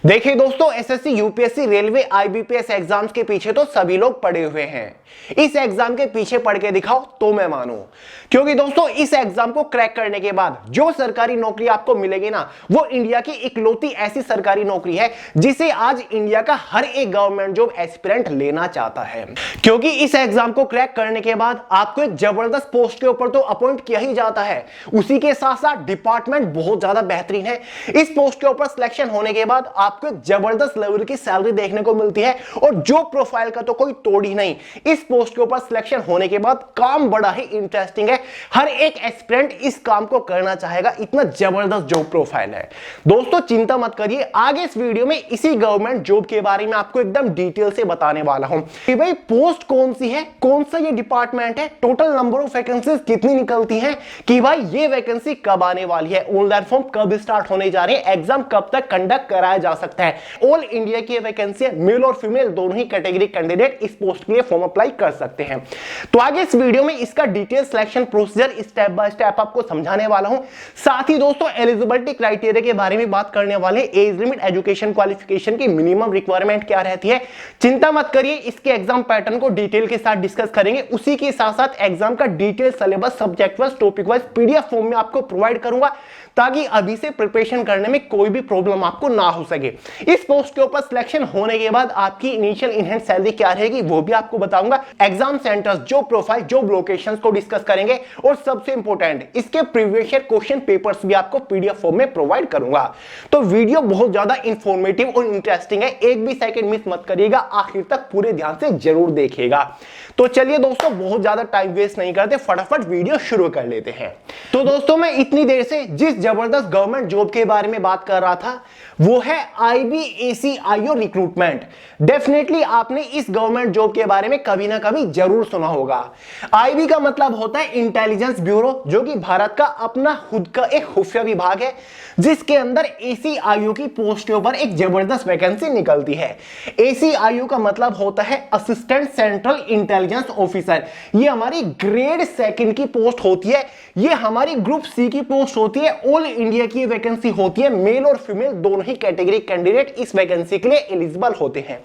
देखिए दोस्तों, SSC, UPSC, railway, IBPS exams के पीछे तो सभी लोग पड़े हुए हैं। इस एग्जाम के पीछे पढ़ के दिखाओ तो मैं मानूं, क्योंकि दोस्तों इस एग्जाम को क्रैक करने के बाद जो सरकारी नौकरी आपको मिलेगी ना, वो इंडिया की इकलौती ऐसी सरकारी नौकरी है जिसे आज इंडिया का हर एक गवर्नमेंट जॉब एस्पिरेंट लेना चाहता है। क्योंकि इस एग्जाम को क्रैक करने के बाद आपको एक जबरदस्त पोस्ट के ऊपर तो अपॉइंट किया ही जाता है, उसी के साथ साथ डिपार्टमेंट बहुत ज्यादा बेहतरीन है। इस पोस्ट के ऊपर सिलेक्शन होने के बाद आपको एक जबरदस्त लेवल की सैलरी देखने को मिलती है और जो प्रोफाइल का तो कोई तोड़ ही नहीं। इस पोस्ट के ऊपर सिलेक्शन होने के बाद काम बड़ा ही इंटरेस्टिंग है, हर एक एस्पिरेंट इस काम को करना चाहेगा, इतना जबरदस्त जॉब प्रोफाइल है। दोस्तों चिंता मत करिए, आगे इस वीडियो में इसी गवर्नमेंट जॉब के बारे में आपको एकदम डिटेल से बताने वाला हूं कि भाई पोस्ट कौन सी है, कौन सा ये डिपार्टमेंट है, टोटल नंबर ऑफ वैकेंसीज कितनी निकलती हैं, कि भाई ये वैकेंसी कब आने वाली है, ऑनलाइन फॉर्म कब स्टार्ट होने जा रहे हैं, एग्जाम कब तक कंडक्ट कराया जा सकता है। ऑल इंडिया की वैकेंसी है, मेल और फीमेल दोनों ही कैटेगरी कैंडिडेट इस पोस्ट के लिए फॉर्म अप्लाई कर सकते हैं। तो आगे इस वीडियो में इसका detail selection procedure step by step आपको समझाने वाला हूं। साथ ही दोस्तों एलिजिबिलिटी क्राइटेरिया के बारे में बात करने वाले, एज लिमिट, एजुकेशन क्वालिफिकेशन की मिनिमम रिक्वायरमेंट क्या रहती है। चिंता मत करिए, इसके एग्जाम पैटर्न को डिटेल के साथ डिस्कस करेंगे, उसी के साथ साथ एग्जाम का detail syllabus, subject wise, topic wise PDF form में आपको प्रोवाइड करूंगा, ताकि अभी से प्रिपरेशन करने में कोई भी प्रॉब्लम आपको ना हो सके। इस पोस्ट के ऊपर सिलेक्शन होने के बाद आपकी इनिशियल इनहैंड सैलरी क्या रहेगी वो भी आपको बताऊंगा। Exam centres, job profile, job locations को डिस्कस करेंगे और सबसे इंपॉर्टेंट इसके प्रीवियस ईयर क्वेश्चन पेपर्स भी आपको पीडीएफ फॉर्म में प्रोवाइड करूंगा। तो वीडियो बहुत ज्यादा इंफॉर्मेटिव और इंटरेस्टिंग है, एक भी सेकंड मिस मत करिएगा, आखिर तक पूरे ध्यान से जरूर देखिएगा। तो चलिए दोस्तों बहुत ज्यादा टाइम वेस्ट नहीं करते, फटाफट वीडियो शुरू कर लेते हैं। तो दोस्तों मैं इतनी देर से जिस जबरदस्त गवर्नमेंट जॉब के बारे में बात कर रहा था वो है आईबीएसीआईओ रिक्रूटमेंट। डेफिनेटली आपने इस गवर्नमेंट जॉब के बारे में कभी ना कभी जरूर सुना होगा। आईबी का मतलब होता है इंटेलिजेंस ब्यूरो, जो कि भारत का अपना खुद का एक खुफिया विभाग है, जिसके अंदर एसीआईओ की पोस्ट के ऊपर एक जबरदस्त वैकेंसी निकलती है। एसीआईओ का मतलब होता है असिस्टेंट सेंट्रल इंटेलिजेंस ऑफिसर। ये हमारी ग्रेड सेकंड की पोस्ट होती है, ये हमारी ग्रुप सी की पोस्ट होती है। ऑल इंडिया की वैकेंसी होती है, मेल और फीमेल दोनों ही कैटेगरी कैंडिडेट इस वैकेंसी के लिए एलिजिबल होते हैं।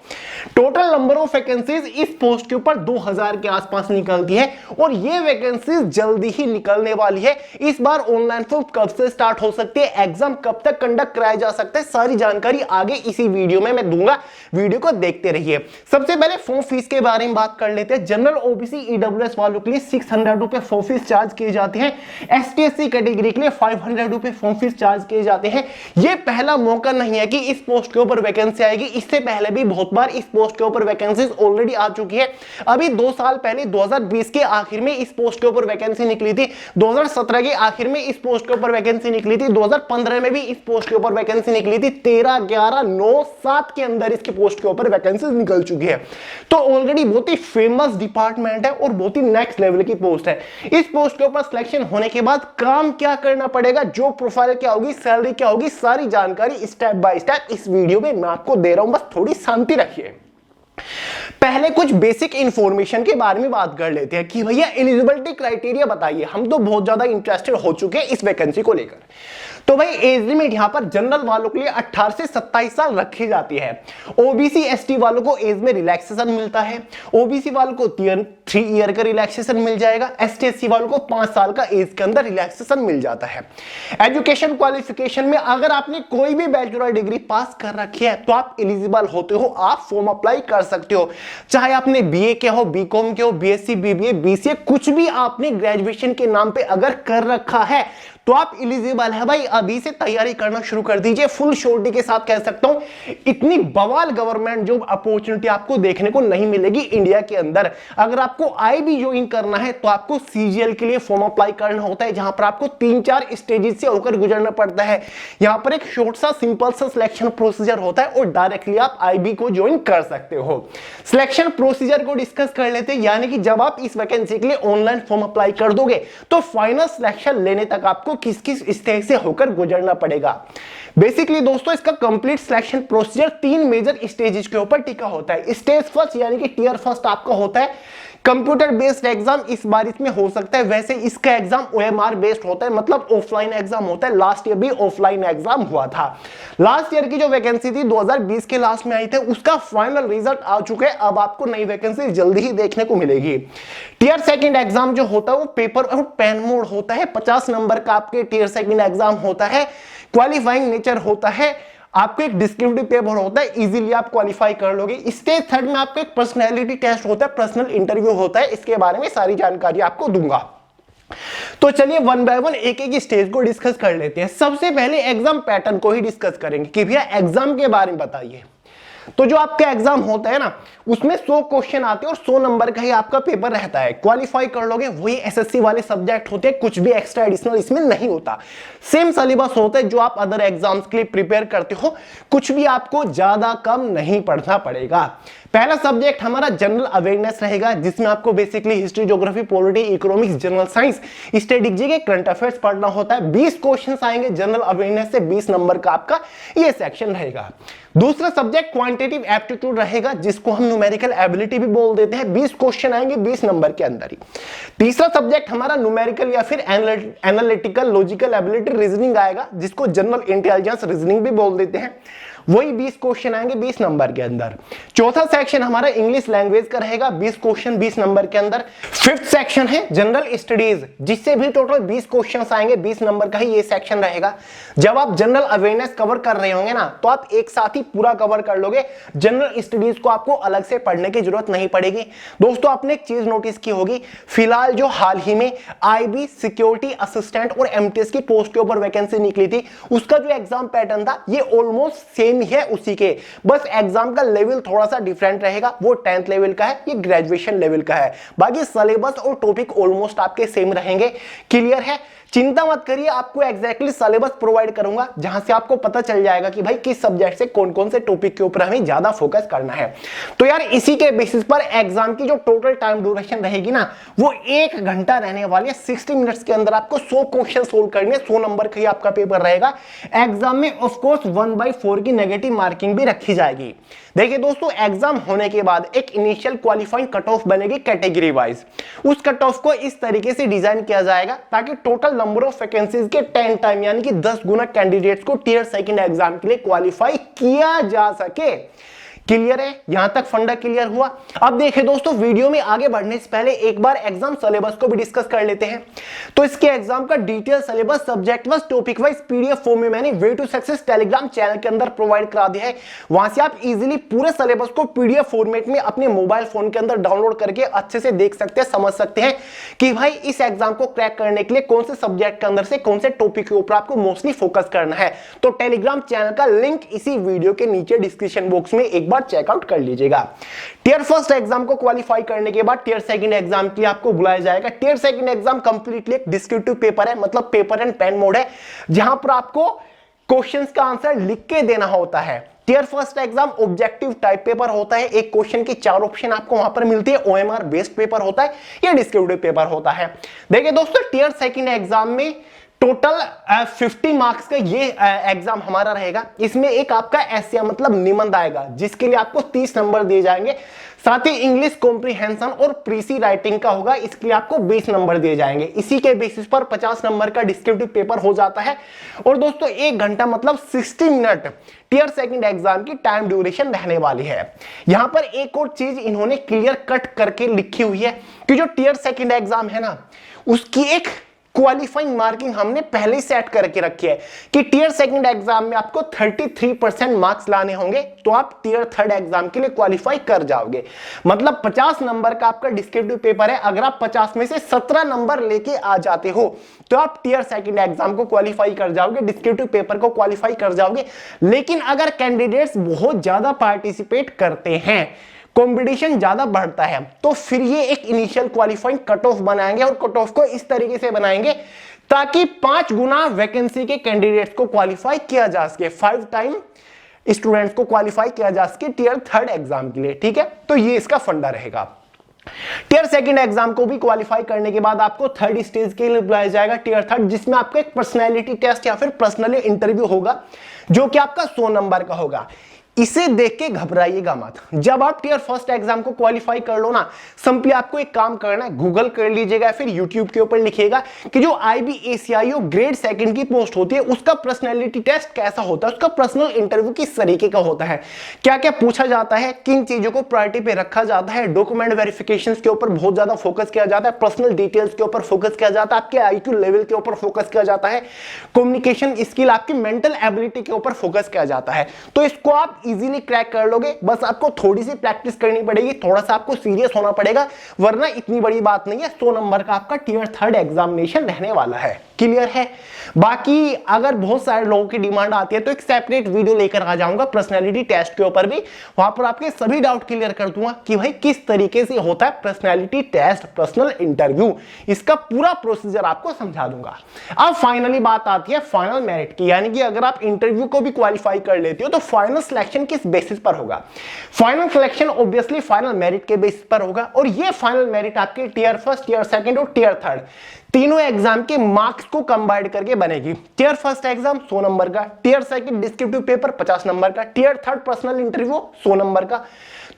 टोटल नंबर ऑफ वैकेंसीज इस पोस्ट के ऊपर 2000 के आसपास निकलती है और ये वैकेंसीज जल्दी ही निकलने वाली है। इस बार ऑनलाइन फॉर्म कब से स्टार्ट हो सकती है, एग्जाम कब तक कंडक्ट कराया जा सकता है, सारी जानकारी आगे इसी वीडियो में मैं दूंगा, वीडियो को देखते रहिए। सबसे पहले फॉर्म फीस के बारे में बात कर लेते हैं। जनरल, ओबीसी, ईडब्ल्यूएस वालों के लिए 600 रुपए फॉर्म फीस चार्ज किए जाते हैं। एसटी एससी कैटेगरी के लिए 500 रुपए फॉर्म फीस चार्ज किए जाते हैं। यह पहला मौका नहीं है कि इस पोस्ट के ऊपर वैकेंसी आएगी, इससे पहले भी बहुत बार इस पोस्ट के ऊपर वैकेंसीज ऑलरेडी आ चुकी है। अभी 2 साल पहले 2020 के आखिर में इस पोस्ट के ऊपर वैकेंसी निकली थी, 2017 के आखिर में इस पोस्ट के ऊपर वैकेंसी निकली थी, 2015 में भी इस पोस्ट के ऊपर वैकेंसी निकली थी, 13, 11, 9, 7 के अंदर इसके पोस्ट के ऊपर वैकेंसीज निकल चुकी है। तो ऑलरेडी बहुत ही फेमस डिपार्टमेंट है और बहुत ही नेक्स्ट लेवल की पोस्ट है। इस पोस्ट के ऊपर सिलेक्शन होने के बाद काम क्या करना पड़ेगा, जॉब प्रोफाइल क्या होगी, सैलरी क्या होगी, सारी जानकारी स्टेप बाय स्टेप इस वीडियो में मैं आपको दे रहा हूं, बस थोड़ी शांति रखिए। पहले कुछ बेसिक इंफॉर्मेशन के बारे में बात कर लेते हैं कि भैया एलिजिबिलिटी क्राइटेरिया बताइए। हम तो बहुत ज्यादा इंटरेस्टेड हो चुके हैं इस वैकेंसी को लेकर। तो भाई एज लिमिट यहां पर जनरल वालों के लिए 18 से 27 साल रखी जाती है। ओबीसी एसटी वालों को एज में रिलैक्सेशन मिलता है। ओबीसी वालों को 3 ईयर का रिलैक्सेशन मिल जाएगा। एसटी एससी वालों को 5 साल का एज के अंदर रिलैक्सेशन मिल जाता है। एजुकेशन क्वालिफिकेशन में अगर आपने कोई भी बैचलर डिग्री पास कर रखी है तो आप एलिजिबल होते हो, आप फॉर्म अप्लाई कर सकते हो। चाहे आपने बीए किया हो, बीकॉम किया हो, बीएससी, बीबीए, बीसीए, कुछ भी आपने ग्रेजुएशन के नाम पे अगर कर रखा है तो आप एलिजिबल है। भाई अभी से तैयारी करना शुरू कर दीजिए। फुल श्योरिटी के साथ कह सकता हूं, इतनी बवाल गवर्नमेंट जॉब अपॉर्चुनिटी आपको देखने को नहीं मिलेगी इंडिया के अंदर। अगर आपको आईबी ज्वाइन करना है तो आपको सीजीएल के लिए फॉर्म अप्लाई करना होता है, जहां पर आपको 3-4 स्टेजेस से होकर गुजरना पड़ता है। यहां पर एक शॉर्ट सा सिंपल सा सिलेक्शन प्रोसीजर होता है और डायरेक्टली आप आईबी को ज्वाइन कर सकते हो। सिलेक्शन प्रोसीजर को डिस्कस कर लेते हैं, यानी कि जब आप इस वैकेंसी के लिए ऑनलाइन फॉर्म अप्लाई कर दोगे तो फाइनल सिलेक्शन लेने तक आपको किस किस स्टेज से होकर गुजरना पड़ेगा। बेसिकली दोस्तों इसका complete selection procedure 3 major stages के ऊपर टिका होता है। स्टेज फर्स्ट यानी कि टियर फर्स्ट आपका होता है कंप्यूटर बेस्ड एग्जाम इस बार इसमें हो सकता है। वैसे इसका एग्जाम OMR बेस्ड होता है, मतलब ऑफलाइन एग्जाम होता है। लास्ट ईयर भी ऑफलाइन एग्जाम हुआ था। लास्ट ईयर की जो वैकेंसी थी 2020 के लास्ट में आई थी, उसका फाइनल रिजल्ट आ चुका है। अब आपको नई वैकेंसी जल्दी ही देखने को मिलेगी। टियर सेकंड एग्जाम जो होता है वो पेपर और पेन मोड होता है। 50 नंबर का आपके टियर सेकंड एग्जाम होता है। क्वालिफाइंग नेचर होता है। आपको एक डिस्क्रिप्टिव पेपर होता है, इजीली आप क्वालिफाई कर लोगे। स्टेज थर्ड में आपको एक पर्सनैलिटी टेस्ट होता है, पर्सनल इंटरव्यू होता है। इसके बारे में सारी जानकारी आपको दूंगा। तो चलिए वन बाय वन एक एक स्टेज को डिस्कस कर लेते हैं। सबसे पहले एग्जाम पैटर्न को ही डिस्कस करेंगे कि भैया एग्जाम के बारे में बताइए। तो जो आपका एग्जाम होता है ना, उसमें 100 क्वेश्चन आते हैं और 100 नंबर का ही आपका पेपर रहता है। क्वालिफाई कर लोगे, वही एसएससी वाले सब्जेक्ट होते हैं, कुछ भी एक्स्ट्रा एडिशनल इसमें नहीं होता। सेम सिलेबस होता है जो आप अदर एग्जाम्स के लिए प्रिपेयर करते हो, कुछ भी आपको ज्यादा कम नहीं पढ़ना पड़ेगा। पहला सब्जेक्ट हमारा जनरल अवेयरनेस रहेगा, जिसमें आपको basically history, geography, polity, economics, general science, static के करंट अफेयर्स पढ़ना होता है। 20 क्वेश्चंस आएंगे जनरल अवेयरनेस से, 20 नंबर का आपका ये सेक्शन रहेगा। दूसरा सब्जेक्ट क्वांटिटेटिव एप्टीट्यूड रहेगा, जिसको हम न्यूमेरिकल एबिलिटी भी बोल देते हैं। 20 क्वेश्चन आएंगे 20 नंबर के अंदर ही। तीसरा सब्जेक्ट हमारा न्यूमेरिकल या फिर एनालिटिकल लॉजिकल एबिलिटी रीजनिंग आएगा, जिसको जनरल इंटेलिजेंस रीजनिंग भी बोल देते हैं। वही 20 क्वेश्चन आएंगे 20 नंबर के अंदर। चौथा सेक्शन हमारा इंग्लिश लैंग्वेज का रहेगा, 20 क्वेश्चन 20 नंबर के अंदर। फिफ्थ सेक्शन है जनरल स्टडीज, जिससे भी टोटल 20 क्वेश्चन आएंगे, 20 नंबर का ही ये सेक्शन रहेगा। जब आप जनरल अवेयरनेस कवर कर रहे होंगे ना, तो आप एक साथ ही पूरा कवर कर लोगे। जनरल स्टडीज को आपको अलग से पढ़ने की जरूरत नहीं पड़ेगी। दोस्तों आपने एक चीज नोटिस की होगी, फिलहाल जो हाल ही में IB सिक्योरिटी असिस्टेंट और MTS की पोस्ट के ऊपर वैकेंसी निकली थी, उसका जो एग्जाम पैटर्न था ये ऑलमोस्ट सेम है उसी के, बस एग्जाम का लेवल थोड़ा सा डिफरेंट रहेगा। वो 10th लेवल का है, ये ग्रेजुएशन लेवल का है। बाकी सिलेबस और टॉपिक ऑलमोस्ट आपके सेम रहेंगे। क्लियर है? चिंता मत करिए, आपको एग्जैक्टली सिलेबस प्रोवाइड करूंगा, जहां से आपको पता चल जाएगा कि भाई किस सब्जेक्ट से कौन कौन से टॉपिक के ऊपर हमें ज्यादा फोकस करना है। तो यार इसी के बेसिस पर एग्जाम की जो टोटल टाइम ड्यूरेशन रहेगी ना, वो 1 घंटा रहने वाली है। 60 मिनट्स के अंदर आपको 100 क्वेश्चन सोल्व करने, 100 नंबर का ही आपका पेपर रहेगा। एग्जाम में ऑफकोर्स 1/4 की नेगेटिव मार्किंग भी रखी जाएगी। देखिए दोस्तों, एग्जाम होने के बाद एक इनिशियल क्वालिफाइंग कट ऑफ बनेगी कैटेगरी वाइज। उस कट ऑफ को इस तरीके से डिजाइन किया जाएगा ताकि टोटल नंबर ऑफ वैकेंसीज के 10 टाइम यानी कि 10 गुना कैंडिडेट्स को टियर सेकंड एग्जाम के लिए क्वालिफाई किया जा सके। क्लियर है? यहां तक फंडा क्लियर हुआ। अब देखिए दोस्तों, वीडियो में आगे बढ़ने से पहले एक बार एग्जाम सिलेबस को भी डिस्कस कर लेते हैं। तो इसके एग्जाम का detail syllabus subject wise, topic wise PDF form में मैंने way to success Telegram channel के अंदर प्रोवाइड करा दिया है। वहां से आप इजीली पूरे सिलेबस को PDF फॉर्मेट में अपने मोबाइल फोन के अंदर डाउनलोड करके अच्छे से देख सकते हैं, समझ सकते हैं कि भाई इस एग्जाम को क्रैक करने के लिए कौन से सब्जेक्ट के अंदर से कौन से टॉपिक के ऊपर आपको मोस्टली फोकस करना है। तो टेलीग्राम चैनल का लिंक इसी वीडियो के नीचे डिस्क्रिप्शन बॉक्स में एक बार चेकआउट कर लीजिएगा। टियर फर्स्ट एग्जाम को क्वालिफाई करने के बाद टियर सेकंड एग्जाम के लिए आपको बुलाया जाएगा। टियर सेकंड एग्जाम कंप्लीटली एक डिस्क्रिप्टिव पेपर है, मतलब पेपर एंड पेन मोड है, जहां पर आपको क्वेश्चंस का आंसर लिख के देना होता है। Tier first exam objective type paper होता है। एक क्वेश्चन की 4 ऑप्शन आपको वहां पर मिलती है। OMR बेस्ड पेपर होता है, यह डिस्क्रिप्टिव पेपर होता है। देखिए दोस्तों, टियर सेकंड एग्जाम में टोटल 50 मार्क्स का ये एग्जाम हमारा रहेगा। इसमें एक आपका एसए मतलब निबंध आएगा, जिसके लिए आपको 30 नंबर दिए जाएंगे। साथ ही इंग्लिश कॉम्प्रिहेंशन और प्रीसी राइटिंग का होगा, इसके लिए आपको 20 नंबर दिए जाएंगे। इसी के बेसिस पर 50 नंबर का डिस्क्रिप्टिव पेपर हो जाता है। और दोस्तों 1 घंटा मतलब 60 मिनट टियर सेकंड एग्जाम की टाइम ड्यूरेशन रहने वाली है। यहां पर एक और चीज इन्होंने क्लियर कट करके लिखी हुई है कि जो टियर सेकंड एग्जाम है ना, उसकी एक क्वालिफाइंग मार्किंग हमने पहले ही सेट करके रखी है कि टियर सेकंड एग्जाम में आपको 33% मार्क्स लाने होंगे, तो आप टियर थर्ड एग्जाम के लिए क्वालिफाई कर जाओगे। मतलब 50 नंबर का आपका डिस्क्रिप्टिव पेपर है। अगर आप 50 में से 17 नंबर लेके आ जाते हो, तो आप टियर सेकंड एग्जाम को क्वालिफाई कर जाओगे, डिस्क्रिप्टिव पेपर को क्वालिफाई कर जाओगे। लेकिन अगर कैंडिडेट्स बहुत ज्यादा पार्टिसिपेट करते हैं, कंपटीशन ज्यादा बढ़ता है, तो फिर ये एक इनिशियल क्वालिफाइंग कट ऑफ बनाएंगे। और कट ऑफ को इस तरीके से बनाएंगे ताकि 5 गुना वैकेंसी के कैंडिडेट्स को क्वालिफाई किया जा सके, 5 टाइम स्टूडेंट्स को क्वालिफाई किया जा सके टियर थर्ड एग्जाम के लिए। ठीक है, तो ये इसका फंडा रहेगा। टियर सेकंड एग्जाम को भी क्वालिफाई करने के बाद आपको थर्ड स्टेज के लिए बुलाया जाएगा, टियर थर्ड, जिसमें आपको एक पर्सनैलिटी टेस्ट या फिर पर्सनली इंटरव्यू होगा, जो कि आपका 100 नंबर का होगा। इसे देख के घबराइएगा मत। जब आप टियर फर्स्ट एग्जाम को क्वालिफाई कर लो ना, सिंपली आपको एक काम करना है, गूगल कर लीजिएगा, फिर यूट्यूब के ऊपर लिखिएगा कि जो IBACIO ग्रेड सेकंड की पोस्ट होती है उसका पर्सनैलिटी टेस्ट कैसा होता है, उसका पर्सनल इंटरव्यू किस तरीके का होता है, क्या क्या पूछा जाता है, किन चीजों को प्रायोरिटी पे रखा जाता है, डॉक्यूमेंट वेरिफिकेशन के ऊपर बहुत ज्यादा फोकस किया जाता है, पर्सनल डिटेल्स के ऊपर फोकस किया जाता है, आपके IQ लेवल के ऊपर फोकस किया जाता है, कम्युनिकेशन स्किल, आपकी मेंटल एबिलिटी के ऊपर फोकस किया जाता है। तो इसको आप इजीली क्रैक कर लोगे, बस आपको थोड़ी सी प्रैक्टिस करनी पड़ेगी, थोड़ा सा आपको सीरियस होना पड़ेगा, वरना इतनी बड़ी बात नहीं है। 100 नंबर का आपका टियर थर्ड एग्जामिनेशन रहने वाला है। क्लियर है? बाकी अगर बहुत सारे लोगों की डिमांड आती है तो एक सेपरेट वीडियो लेकर आ जाऊंगा पर्सनैलिटी टेस्ट के ऊपर भी, वहां पर आपके सभी डाउट क्लियर कर दूंगा कि भाई किस तरीके से होता है पर्सनैलिटी टेस्ट, पर्सनल इंटरव्यू, इसका पूरा प्रोसीजर आपको समझा दूंगा। अब फाइनली बात आती है फाइनल मेरिट की, यानी कि अगर आप इंटरव्यू को भी क्वालिफाई कर लेते हो तो फाइनल सिलेक्शन किस बेसिस पर होगा? Final selection obviously final merit के बेसिस पर होगा, और ये फाइनल मेरिट आपके टियर फर्स्ट, टियर सेकंड और टियर थर्ड तीनों एग्जाम के मार्क्स को कंबाइंड करके बनेगी। टियर फर्स्ट एग्जाम 100 नंबर का, tier second descriptive paper 50 number का, tier third personal interview 100 number का,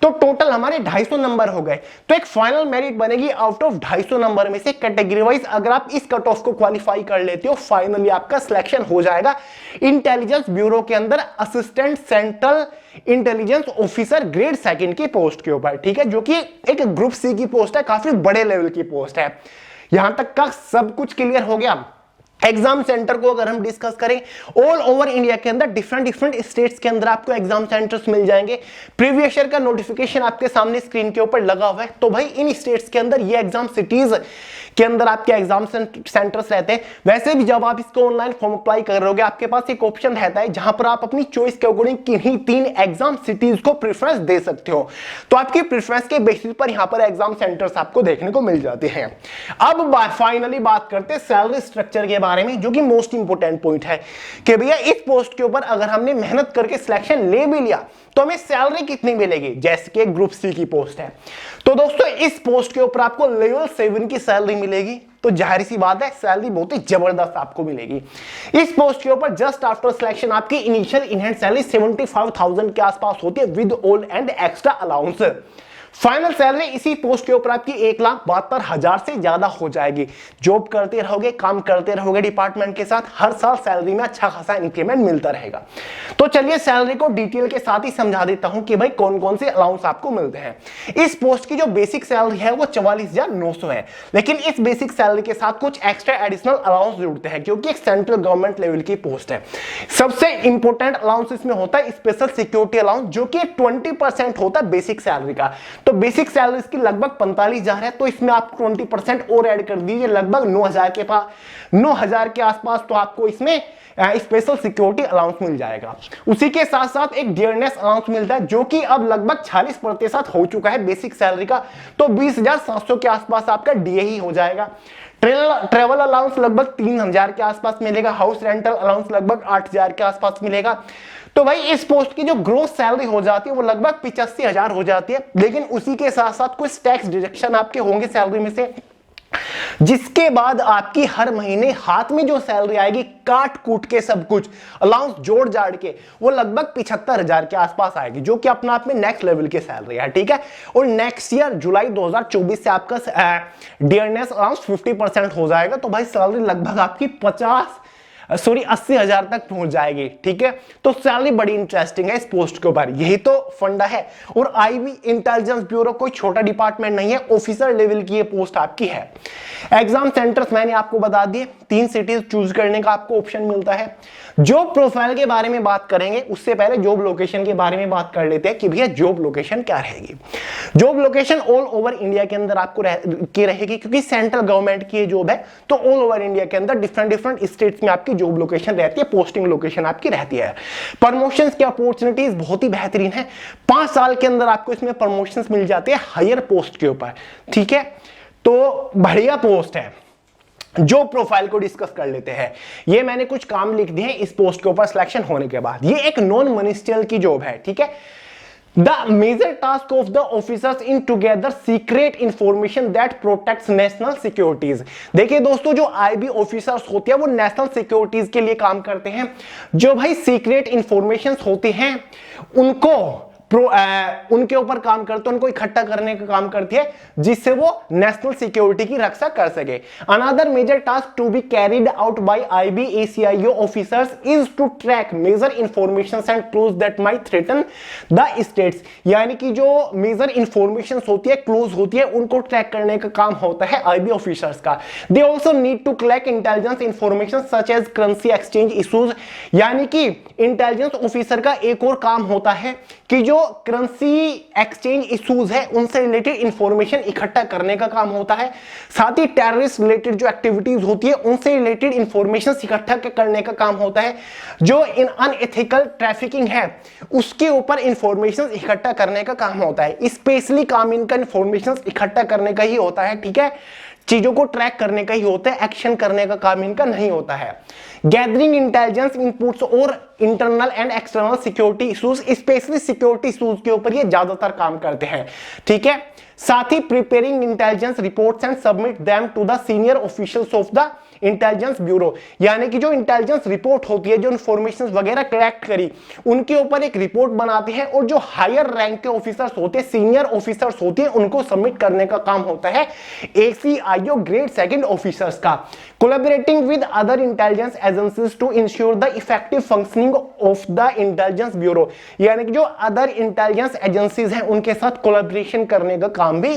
तो टोटल हमारे 250 नंबर हो गए। तो एक फाइनल मेरिट बनेगी आउट ऑफ 250 नंबर में से कैटेगरी वाइज। अगर आप इस कट ऑफ को क्वालिफाई कर लेते हो, फाइनली आपका सिलेक्शन हो जाएगा इंटेलिजेंस ब्यूरो के अंदर assistant central intelligence officer grade second की पोस्ट के ऊपर, ठीक है, जो कि एक ग्रुप सी की पोस्ट है, काफी बड़े लेवल की पोस्ट है। यहां तक का सब कुछ क्लियर हो गया। एग्जाम सेंटर को अगर हम डिस्कस करें, ऑल ओवर इंडिया के अंदर डिफरेंट स्टेट्स के अंदर आपको एग्जाम सेंटर्स मिल जाएंगे। प्रीवियस ईयर का नोटिफिकेशन आपके सामने स्क्रीन के ऊपर लगा हुआ है। तो भाई इन स्टेट्स के अंदर ये एग्जाम सिटीज के अंदर आपके एग्जाम सेंटर्स रहते हैं। वैसे भी जब आप इसको ऑनलाइन फॉर्म अप्लाई कर रहे हो, आपके पास एक ऑप्शन रहता है जहां पर आप अपनी चॉइस के अकॉर्डिंग किन्हीं 3 एग्जाम सिटीज को प्रेफरेंस दे सकते हो। तो आपकी प्रेफरेंस के बेसिस पर यहां पर एग्जाम सेंटर्स आपको देखने को मिल जाते हैं। अब फाइनली बात करते हैं सैलरी स्ट्रक्चर के बारे में, जो कि मोस्ट इंपोर्टेंट पॉइंट है कि भैया इस पोस्ट के ऊपर अगर हमने मेहनत करके सिलेक्शन ले भी लिया तो हमें सैलरी कितनी मिलेगी, जैसे कि ग्रुप सी की पोस्ट है। तो दोस्तों इस पोस्ट के ऊपर आपको लेवल 7 की सैलरी मिलेगी। तो जाहिर सी बात है सैलरी बहुत ही जबरदस्त आपको मिलेगी। इस पोस्ट के ऊपर जस्ट आफ्टर सिलेक्शन आपकी इनिशियल इन हैंड सैलरी 75,000 के आसपास होती है with all and extra allowance. Final salary इसी पोस्ट के ऊपर आपकी 1,72,000 से ज्यादा हो जाएगी। जॉब करते रहोगे, काम करते रहोगे डिपार्टमेंट के साथ, हर साल सैलरी में अच्छा खासा इंक्रीमेंट मिलता रहेगा। तो चलिए सैलरी को डिटेल के साथ ही समझा देता हूं कि भाई कौन कौन से अलाउंस आपको मिलते हैं। इस पोस्ट की जो बेसिक सैलरी है वो 44,900 है, लेकिन इस बेसिक सैलरी के साथ कुछ एक्स्ट्रा एडिशनल अलाउंस जुड़ते हैं क्योंकि एक सेंट्रल गवर्नमेंट लेवल की पोस्ट है। सबसे इंपॉर्टेंट अलाउंस इसमें होता है स्पेशल सिक्योरिटी अलाउंस, जो कि 20% होता है बेसिक सैलरी का। तो बेसिक सैलरी इसकी लगभग 45,000 है, तो इसमें आप 20% और ऐड कर दीजिए, लगभग 9,000 के आसपास तो आपको इसमें स्पेशल सिक्योरिटी अलाउंस मिल जाएगा। उसी के साथ साथ एक डियरनेस अलाउंस मिलता है, जो कि अब लगभग 46% हो चुका है बेसिक सैलरी का। तो 20,700 के आसपास आपका डीए ही हो जाएगा। ट्रेवल अलाउंस लगभग 3,000 के आसपास मिलेगा। हाउस रेंटल अलाउंस लगभग 8,000 के आसपास मिलेगा। तो भाई इस पोस्ट की जो ग्रोस सैलरी हो जाती है वो लगभग 85,000 हो जाती है, लेकिन उसी के साथ साथ कुछ टैक्स डिडक्शन आपके होंगे सैलरी में से, जिसके बाद आपकी हर महीने हाथ में जो सैलरी आएगी काट कूट के सब कुछ अलाउंस जोड़ जाड़ के वो लगभग 75,000 के आसपास आएगी, जो कि अपना आप में नेक्स्ट लेवल की सैलरी है, ठीक है। और नेक्स्ट ईयर जुलाई 2024 से आपका डियरनेस अलाउंस 50% हो जाएगा। तो भाई सैलरी लगभग आपकी 80,000 तक पहुंच जाएगी, ठीक है। तो सैलरी बड़ी इंटरेस्टिंग है इस पोस्ट के ऊपर, यही तो फंडा है। और आईबी इंटेलिजेंस ब्यूरो कोई छोटा डिपार्टमेंट नहीं है, ऑफिसर लेवल की ये पोस्ट आपकी है। एग्जाम सेंटर्स मैंने आपको बता दिए, 3 सिटीज चूज करने का आपको ऑप्शन मिलता है। जॉब प्रोफाइल के बारे में बात करेंगे उससे पहले जॉब लोकेशन के बारे में बात कर लेते हैं कि भैया जॉब लोकेशन क्या रहेगी। Job location all over India के अंदर आपको रहेगी, क्योंकि सेंट्रल गवर्नमेंट की जॉब है। तो ऑल ओवर इंडिया के अंदर डिफरेंट स्टेट्स में आपकी जॉब लोकेशन रहती है, पोस्टिंग लोकेशन आपकी रहती है। प्रमोशंस की अपॉर्चुनिटीज बहुत ही बेहतरीन है। 5 साल के अंदर आपको इसमें प्रमोशंस मिल जाते हैं हायर पोस्ट के ऊपर, ठीक है। तो बढ़िया पोस्ट है। जॉब प्रोफाइल को डिस्कस कर लेते हैं। ये मैंने कुछ काम लिख दिए हैं इस पोस्ट के ऊपर सिलेक्शन होने के बाद। ये एक नॉन मिनिस्ट्रियल की जॉब है, ठीक है। The major task of the officers in together secret information that protects national securities। देखिए दोस्तों, जो आईबी ऑफिसर्स होते हैं वो नेशनल सिक्योरिटीज के लिए काम करते हैं। जो भाई सीक्रेट इंफॉर्मेशन होते हैं उनके ऊपर काम करते हैं, उनको इकट्ठा करने का काम करती है, जिससे वो नेशनल सिक्योरिटी की रक्षा कर सके। Another major task to be carried out by IB ACIO officers is to track major information and clues that might threaten the states. यानी कि जो मेजर इंफॉर्मेशन होती है, क्लूज होती है, उनको ट्रैक करने का काम होता है आईबी ऑफिसर्स का। They also need to collect intelligence information such as currency exchange issues. यानी कि इंटेलिजेंस ऑफिसर का एक और काम होता है कि जो करेंसी एक्सचेंज इश्यूज है उनसे रिलेटेड इंफॉर्मेशन इकट्ठा करने का काम होता है। साथ ही टेररिस्ट रिलेटेड जो एक्टिविटीज होती है उनसे रिलेटेड इंफॉर्मेशन इकट्ठा करने का काम होता है। जो इन अनएथिकल ट्रैफिकिंग है उसके ऊपर इंफॉर्मेशन इकट्ठा करने का काम होता है। स्पेशली काम इनका इंफॉर्मेशन इकट्ठा करने का ही होता है, ठीक है, चीजों को ट्रैक करने का ही होता है, एक्शन करने का काम इनका नहीं होता है। गैदरिंग इंटेलिजेंस इनपुट्स और internal and external security issues, specially security issues के ऊपर ये ज्यादातर काम करते हैं, ठीक है। साथ ही preparing intelligence reports and submit them to the senior officials of the intelligence bureau. यानी कि जो इंटेलिजेंस रिपोर्ट होती है, जो इंफॉर्मेशन वगैरह कलेक्ट करी, उनके ऊपर एक रिपोर्ट बनाते हैं और जो हायर रैंक के ऑफिसर्स होते हैं, सीनियर ऑफिसर्स होते हैं, उनको सबमिट करने का काम होता है एसीआईओ ग्रेड सेकंड ऑफिसर्स का। Collaborating with other intelligence agencies to ensure the effective functioning of the intelligence bureau. यानी कि जो अदर इंटेलिजेंस एजेंसीज हैं उनके साथ कोलैबोरेशन करने का काम भी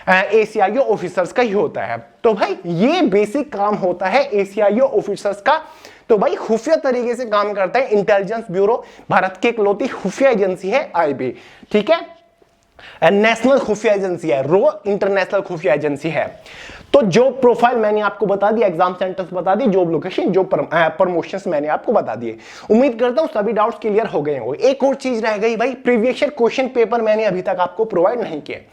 एसीआईओ ऑफिसर्स का ही होता है। तो भाई ये बेसिक काम होता है एसीआईओ ऑफिसर्स का। तो भाई खुफिया तरीके से काम करता है इंटेलिजेंस ब्यूरो। भारत की इकलौती खुफिया एजेंसी है आईबी, ठीक है, नेशनल खुफिया एजेंसी है, रो इंटरनेशनल खुफिया एजेंसी है। तो जॉब प्रोफाइल मैंने आपको बता दी, एग्जाम सेंटर्स बता दी, जॉब लोकेशन, जॉब प्रमोशंस मैंने आपको बता दिए। उम्मीद करता हूं सभी डाउट्स क्लियर हो गए होंगे। एक और चीज रह गई भाई, प्रीवियस ईयर क्वेश्चन पेपर मैंने अभी तक आपको प्रोवाइड नहीं किए।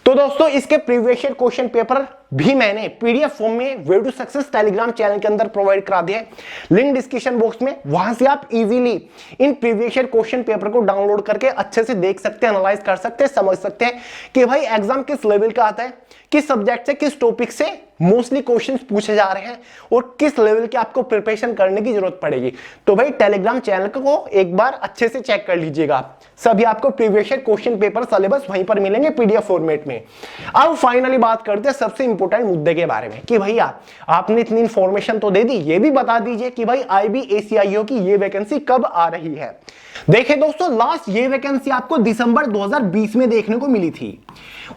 तो दोस्तों इसके प्रीवियस ईयर क्वेश्चन पेपर भी मैंने पीडीएफ फॉर्म में way to success Telegram channel के अंदर प्रोवाइड करा दिया है, लिंक डिस्क्रिप्शन बॉक्स में। वहां से आप easily in previous year question paper को डाउनलोड करके अच्छे से देख सकते हैं, एनालाइज कर सकते हैं, समझ सकते हैं कि भाई एग्जाम किस लेवल का आता है, किस सब्जेक्ट से, किस टॉपिक से मोस्टली क्वेश्चंस पूछे जा रहे हैं और किस लेवल के आपको प्रिपरेशन करने की जरूरत पड़ेगी। तो भाई टेलीग्राम चैनल को एक बार अच्छे से चेक कर लीजिएगा। सभी आपको previous year question paper syllabus वहीं पर मिलेंगे पीडीएफ फॉर्मेट में। अब फाइनली बात करते हैं सबसे इंपॉर्टेंट मुद्दे के बारे में कि भैया आपने इतनी इंफॉर्मेशन तो दे दी, ये भी बता दीजिए कि भाई आईबी एसीआईओ की ये वैकेंसी कब आ रही है। देखिए दोस्तों, लास्ट ये वैकेंसी आपको दिसंबर 2020 में देखने को मिली थी।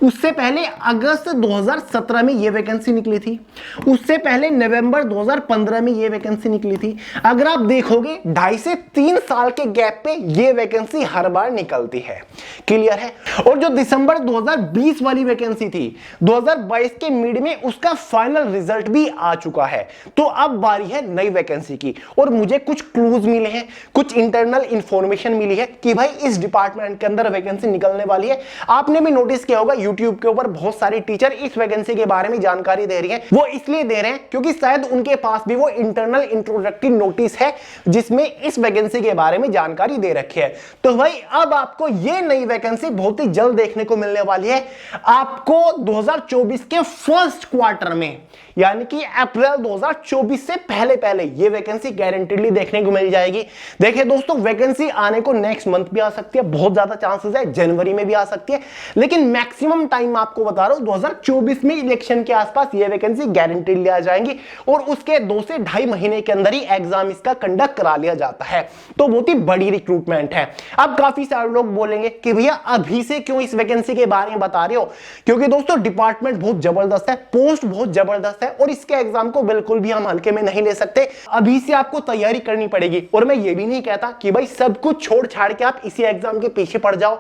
उससे पहले अगस्त 2017 में ये वैकेंसी निकली थी। उससे पहले नवंबर 2015 में ये वैकेंसी निकली थी। अगर आप देखोगे 2.5 से 3 साल के गैप पे ये वैकेंसी हर बार निकलती है। क्लियर है। और जो दिसंबर 2020 वाली वैकेंसी थी 2022 के मिड में उसका फाइनल रिजल्ट भी आ चुका है। तो अब बारी है नई वैकेंसी की। और मुझे कुछ क्लूज मिले हैं, कुछ इंटरनल इंफॉर्मेशन मिली है कि भाई इस डिपार्टमेंट के अंदर वैकेंसी निकलने वाली है। आपने भी नोटिस किया होगा यूट्यूब के ऊपर बहुत सारे टीचर इस वैकेंसी के बारे में जानकारी दे रही है। वो इसलिए दे रहे हैं क्योंकि शायद उनके पास भी वो इंटरनल इंट्रोडक्टरी नोटिस है जिसमें इस वैकेंसी के बारे में जानकारी दे रखी है। तो भाई अब आपको ये नई वैकेंसी बहुत ही जल्द देखने को मिलने वाली है। आपको 2024 के फर्स्ट क्वार्टर में यानी कि अप्रैल 2024 से पहले ये वैकेंसी गारंटीडली देखने को मिल जाएगी। देखिए दोस्तों, वैकेंसी आने को नेक्स्ट मंथ भी आ सकती है, बहुत ज्यादा चांसेस है जनवरी में भी आ सकती है, लेकिन मैक्सिमम टाइम आपको बता रहा हूं 2024 में इलेक्शन के आसपास ये वैकेंसी गारंटीडली आ जाएंगी और उसके 2 से 2.5 महीने के अंदर ही एग्जाम इसका कंडक्ट करा लिया जाता है। तो बहुत ही बड़ी रिक्रूटमेंट है। अब काफी सारे लोग बोलेंगे कि भैया अभी से क्यों इस वैकेंसी के बारे में बता रहे हो, क्योंकि दोस्तों डिपार्टमेंट बहुत जबरदस्त है, पोस्ट बहुत जबरदस्त है और इसके एग्जाम को बिल्कुल भी हम हल्के में नहीं ले सकते। अभी से आपको तैयारी करनी पड़ेगी। और मैं ये भी नहीं कहता कि भाई सब कुछ छोड़ छाड़ के आप इसी एग्जाम के पीछे पड़ जाओ।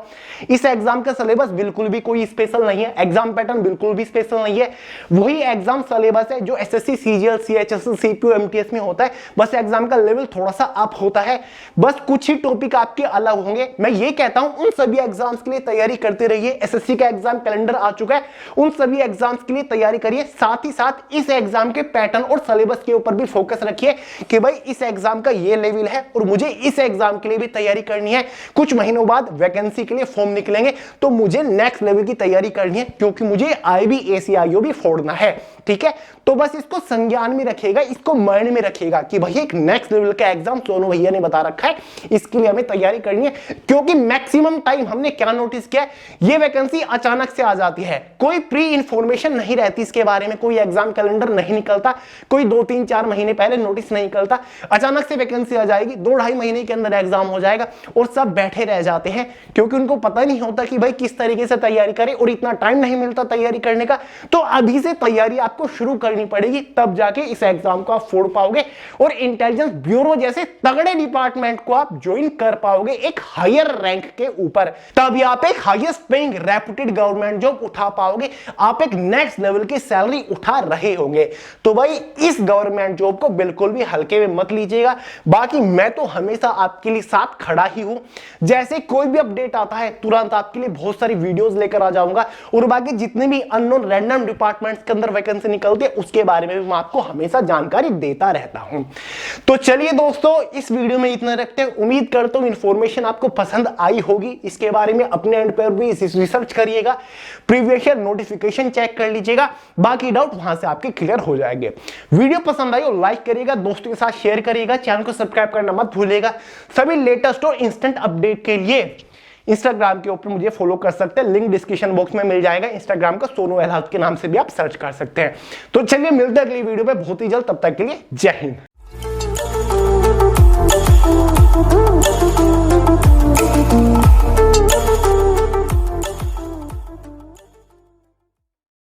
इस एग्जाम का सिलेबस बिल्कुल भी कोई स्पेशल नहीं है, एग्जाम पैटर्न बिल्कुल भी स्पेशल नहीं है। वही एग्जाम सिलेबस है जो SSC, CGL, CHSL, CPU, MTS में होता है। बस एग्जाम का लेवल थोड़ा सा अप होता है, बस कुछ ही टॉपिक आपके अलग होंगे। मैं ये कहता हूं उन सभी एग्जाम्स के लिए तैयारी करते रहिए। एसएससी का एग्जाम कैलेंडर आ चुका है, उन सभी एग्जाम्स के लिए तैयारी करिए। साथ ही साथ इस एग्जाम के पैटर्न और सिलेबस के ऊपर भी फोकस रखिए कि भाई इस एग्जाम का ये लेवल है और मुझे इस एग्जाम के लिए भी तैयारी करनी है। कुछ महीनों बाद वैकेंसी के लिए फॉर्म निकलेंगे तो मुझे नेक्स्ट लेवल की तैयारी करनी है, क्योंकि मुझे IBACIO भी फोड़ना है। ठीक है, तो बस इसको संज्ञान में रखिएगा, इसको माइंड में रखिएगा कि भाई एक नेक्स्ट लेवल का एग्जाम सोनू भैया ने बता रखा है, इसके लिए हमें तैयारी करनी है। क्योंकि मैक्सिमम टाइम हमने क्या नोटिस किया है, ये वैकेंसी अचानक से आ जाती है, कोई प्री इंफॉर्मेशन नहीं रहती इसके बारे में, कोई एग्जाम कैलेंडर नहीं निकलता, कोई 2-3-4 महीने पहले नोटिस नहीं निकलता, अचानक से वैकेंसी आ जाएगी, 2-2.5 महीने के अंदर एग्जाम हो जाएगा और सब बैठे रह जाते हैं, क्योंकि उनको पता नहीं होता कि भाई किस तरीके से तैयारी करें और इतना टाइम नहीं मिलता तैयारी करने का। तो अभी से तैयारी आपको शुरू करनी पड़ेगी, तब जाके इस एग्जाम को आप फोड़ पाओगे और इंटेलिजेंस ब्यूरो जैसे तगड़े डिपार्टमेंट को आप ज्वाइन कर पाओगे एक हायर रैंक के ऊपर। तभी आप एक highest paying reputed government job उठा पाओगे, आप एक नेक्स्ट लेवल की सैलरी उठा रहे होंगे। तो भाई इस गवर्नमेंट जॉब को बिल्कुल भी हल्के में मत लीजिएगा। बाकी मैं तो हमेशा आपके लिए साथ खड़ा ही हूं, जैसे कोई भी अपडेट आता है तुरंत आपके लिए बहुत सारी वीडियोस लेकर आ जाऊंगा और बाकी जितने भी अननोन रैंडम डिपार्टमेंट्स के अंदर वैकेंसी निकलती है उसके बारे में भी मैं आपको हमेशा जानकारी देता रहता हूं। तो चलिए दोस्तों, इस वीडियो में इतना रखते हैं। उम्मीद करता हूं इंफॉर्मेशन आपको पसंद आई होगी। इसके बारे में अपने एंड पर भी रिसर्च करिएगा, प्रीवियस ईयर नोटिफिकेशन चेक कर लीजिएगा, बाकी डाउट वहां से आपके क्लियर हो जाएंगे। वीडियो पसंद आई और लाइक करिएगा, दोस्तों के साथ शेयर करिएगा, चैनल को सब्सक्राइब करना मत भूलिएगा। सभी लेटेस्ट और इंस्टेंट अपडेट के लिए इंस्टाग्राम के ऊपर मुझे फॉलो कर सकते हैं, लिंक डिस्क्रिप्शन बॉक्स में मिल जाएगा। इंस्टाग्राम का सोनू एलहाज के नाम से भी आप सर्च कर सकते हैं। तो चलिए मिलते हैं अगली वीडियो में बहुत ही जल्द, तब तक के लिए जय हिंद।